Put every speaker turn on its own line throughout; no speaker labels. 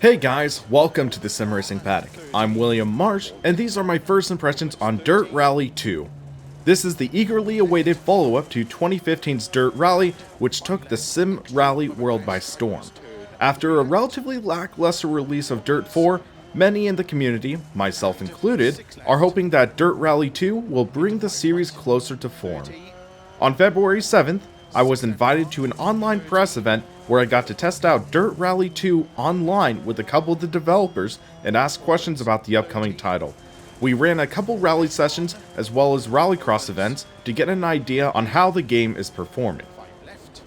Hey guys, welcome to the SimRacingPaddock. I'm William Marsh, and these are my first impressions on Dirt Rally 2. This is the eagerly awaited follow-up to 2015's Dirt Rally, which took the Sim Rally world by storm. After a relatively lackluster release of Dirt 4, many in the community, myself included, are hoping that Dirt Rally 2 will bring the series closer to form. On February 7th, I was invited to an online press event where I got to test out Dirt Rally 2 online with a couple of the developers and ask questions about the upcoming title. We ran a couple rally sessions as well as rallycross events to get an idea on how the game is performing.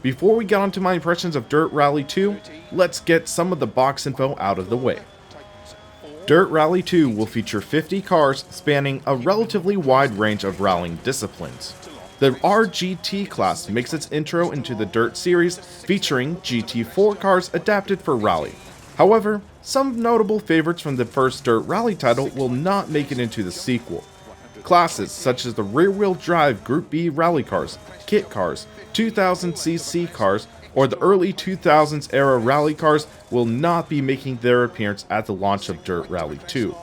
Before we get onto my impressions of Dirt Rally 2, let's get some of the box info out of the way. Dirt Rally 2 will feature 50 cars spanning a relatively wide range of rallying disciplines. The RGT class makes its intro into the Dirt series, featuring GT4 cars adapted for rally. However, some notable favorites from the first Dirt Rally title will not make it into the sequel. Classes such as the rear-wheel drive Group B rally cars, kit cars, 2000cc cars, or the early 2000s era rally cars will not be making their appearance at the launch of Dirt Rally 2.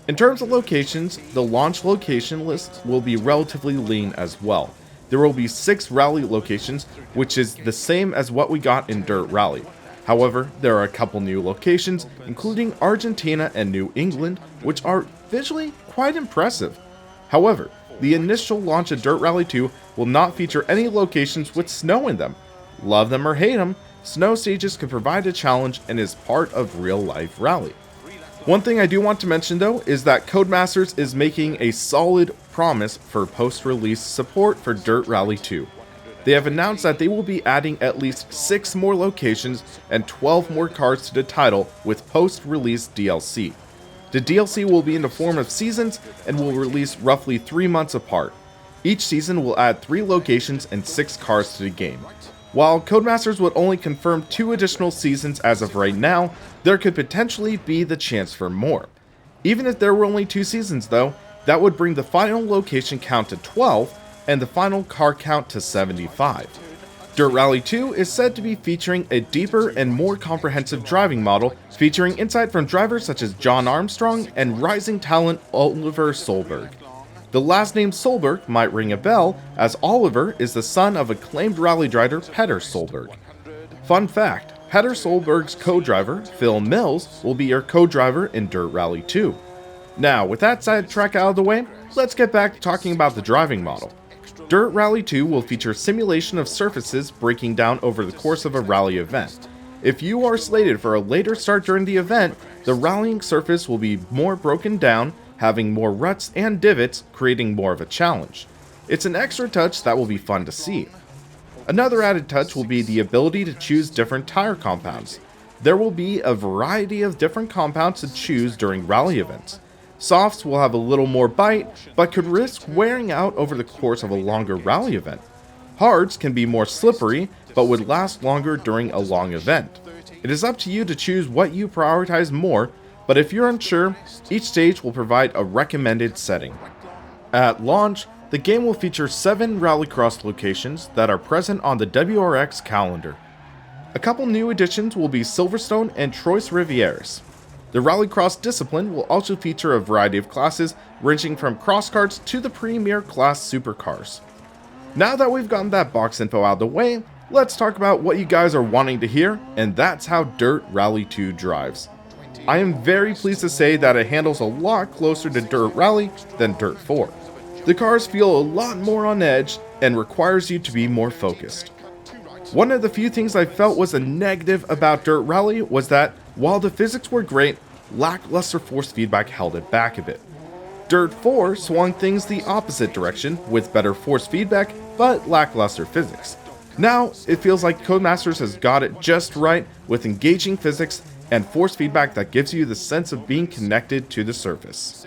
In terms of locations, the launch location list will be relatively lean as well. There will be 6 rally locations, which is the same as what we got in Dirt Rally. However, there are a couple new locations, including Argentina and New England, which are visually quite impressive. However, the initial launch of Dirt Rally 2 will not feature any locations with snow in them. Love them or hate them, snow stages can provide a challenge and is part of real-life rally. One thing I do want to mention though is that Codemasters is making a solid promise for post-release support for Dirt Rally 2. They have announced that they will be adding at least 6 more locations and 12 more cars to the title with post-release DLC. The DLC will be in the form of seasons and will release roughly 3 months apart. Each season will add 3 locations and 6 cars to the game. While Codemasters would only confirm 2 additional seasons as of right now, there could potentially be the chance for more. Even if there were only 2 seasons though, that would bring the final location count to 12 and the final car count to 75. Dirt Rally 2 is said to be featuring a deeper and more comprehensive driving model, featuring insight from drivers such as John Armstrong and rising talent Oliver Solberg. The last name Solberg might ring a bell, as Oliver is the son of acclaimed rally driver Petter Solberg. Fun fact, Petter Solberg's co-driver, Phil Mills, will be your co-driver in Dirt Rally 2. Now, with that sidetrack out of the way, let's get back to talking about the driving model. Dirt Rally 2 will feature simulation of surfaces breaking down over the course of a rally event. If you are slated for a later start during the event, the rallying surface will be more broken down, having more ruts and divots, creating more of a challenge. It's an extra touch that will be fun to see. Another added touch will be the ability to choose different tire compounds. There will be a variety of different compounds to choose during rally events. Softs will have a little more bite, but could risk wearing out over the course of a longer rally event. Hards can be more slippery, but would last longer during a long event. It is up to you to choose what you prioritize more, but if you're unsure, each stage will provide a recommended setting. At launch, the game will feature 7 rallycross locations that are present on the WRX calendar. A couple new additions will be Silverstone and Trois Rivieres. The rallycross discipline will also feature a variety of classes, ranging from cross karts to the premier class supercars. Now that we've gotten that box info out of the way, let's talk about what you guys are wanting to hear, and that's how Dirt Rally 2 drives. I am very pleased to say that it handles a lot closer to Dirt Rally than Dirt 4. The cars feel a lot more on edge and requires you to be more focused. One of the few things I felt was a negative about Dirt Rally was that, while the physics were great, lackluster force feedback held it back a bit. Dirt 4 swung things the opposite direction with better force feedback but lackluster physics. Now, it feels like Codemasters has got it just right with engaging physics and force feedback that gives you the sense of being connected to the surface.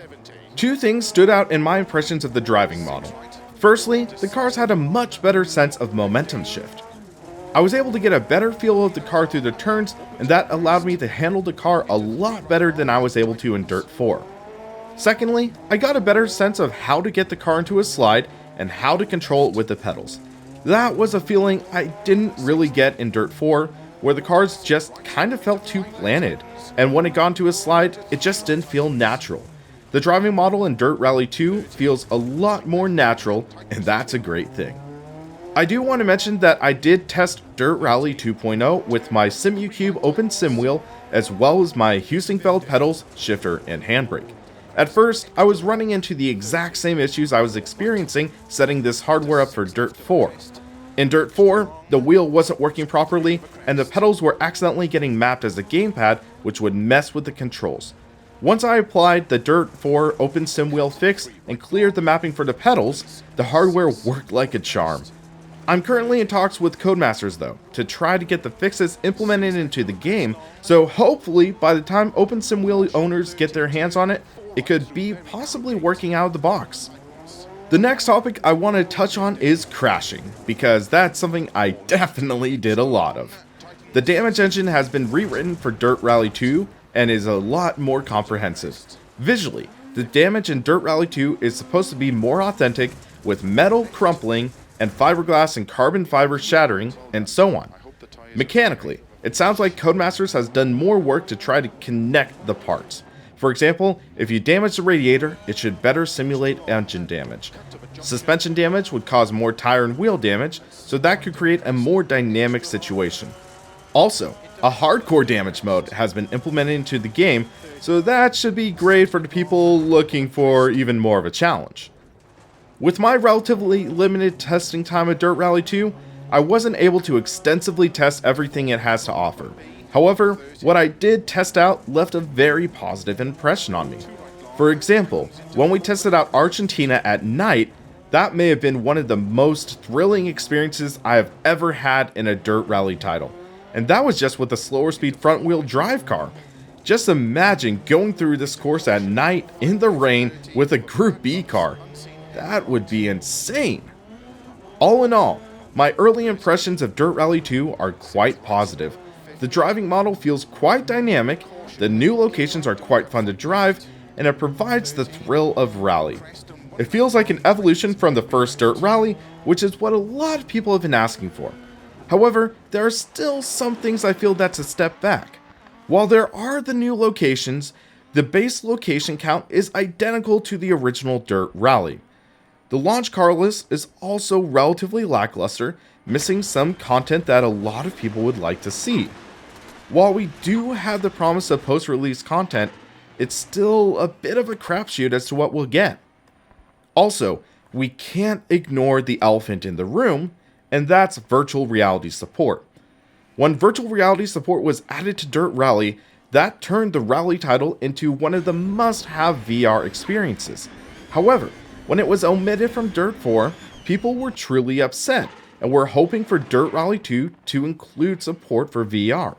2 things stood out in my impressions of the driving model. Firstly, the cars had a much better sense of momentum shift. I was able to get a better feel of the car through the turns, and that allowed me to handle the car a lot better than I was able to in Dirt 4. Secondly, I got a better sense of how to get the car into a slide and how to control it with the pedals. That was a feeling I didn't really get in Dirt 4, where the cars just kind of felt too planted, and when it got into a slide, it just didn't feel natural. The driving model in Dirt Rally 2 feels a lot more natural, and that's a great thing. I do want to mention that I did test Dirt Rally 2.0 with my SimuCube Open Sim Wheel, as well as my Heusinkveld pedals, shifter, and handbrake. At first, I was running into the exact same issues I was experiencing setting this hardware up for Dirt 4. In Dirt 4, the wheel wasn't working properly, and the pedals were accidentally getting mapped as a gamepad, which would mess with the controls. Once I applied the Dirt 4 Open Sim Wheel fix and cleared the mapping for the pedals, the hardware worked like a charm. I'm currently in talks with Codemasters though, to try to get the fixes implemented into the game, so hopefully by the time Open Sim Wheel owners get their hands on it, it could be possibly working out of the box. The next topic I want to touch on is crashing, because that's something I definitely did a lot of. The damage engine has been rewritten for Dirt Rally 2 and is a lot more comprehensive. Visually, the damage in Dirt Rally 2 is supposed to be more authentic, with metal crumpling and fiberglass and carbon fiber shattering, and so on. Mechanically, it sounds like Codemasters has done more work to try to connect the parts. For example, if you damage the radiator, it should better simulate engine damage. Suspension damage would cause more tire and wheel damage, so that could create a more dynamic situation. Also, a hardcore damage mode has been implemented into the game, so that should be great for the people looking for even more of a challenge. With my relatively limited testing time at Dirt Rally 2, I wasn't able to extensively test everything it has to offer. However, what I did test out left a very positive impression on me. For example, when we tested out Argentina at night, that may have been one of the most thrilling experiences I have ever had in a Dirt Rally title. And that was just with a slower speed front wheel drive car. Just imagine going through this course at night in the rain with a Group B car. That would be insane. All in all, my early impressions of Dirt Rally 2 are quite positive. The driving model feels quite dynamic, the new locations are quite fun to drive, and it provides the thrill of rally. It feels like an evolution from the first Dirt Rally, which is what a lot of people have been asking for. However, there are still some things I feel that's a step back. While there are the new locations, the base location count is identical to the original Dirt Rally. The launch car list is also relatively lackluster, missing some content that a lot of people would like to see. While we do have the promise of post-release content, it's still a bit of a crapshoot as to what we'll get. Also, we can't ignore the elephant in the room, and that's virtual reality support. When virtual reality support was added to Dirt Rally, that turned the Rally title into one of the must-have VR experiences. However, when it was omitted from Dirt 4, people were truly upset, and were hoping for Dirt Rally 2 to include support for VR.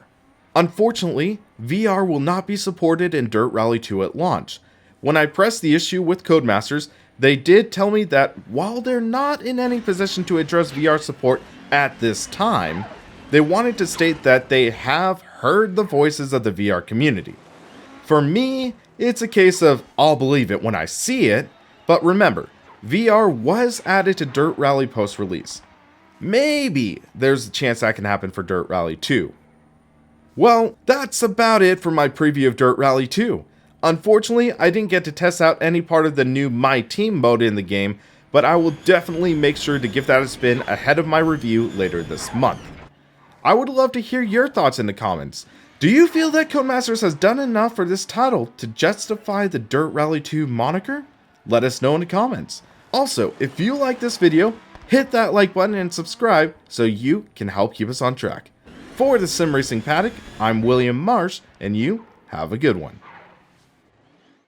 Unfortunately, VR will not be supported in Dirt Rally 2 at launch. When I pressed the issue with Codemasters, they did tell me that while they're not in any position to address VR support at this time, they wanted to state that they have heard the voices of the VR community. For me, it's a case of I'll believe it when I see it, but remember, VR was added to Dirt Rally post-release. Maybe there's a chance that can happen for Dirt Rally 2. Well, that's about it for my preview of Dirt Rally 2. Unfortunately, I didn't get to test out any part of the new My Team mode in the game, but I will definitely make sure to give that a spin ahead of my review later this month. I would love to hear your thoughts in the comments. Do you feel that Codemasters has done enough for this title to justify the Dirt Rally 2 moniker? Let us know in the comments. Also, if you like this video, hit that like button and subscribe so you can help keep us on track. For the Sim Racing Paddock, I'm William Marsh, and you have a good one.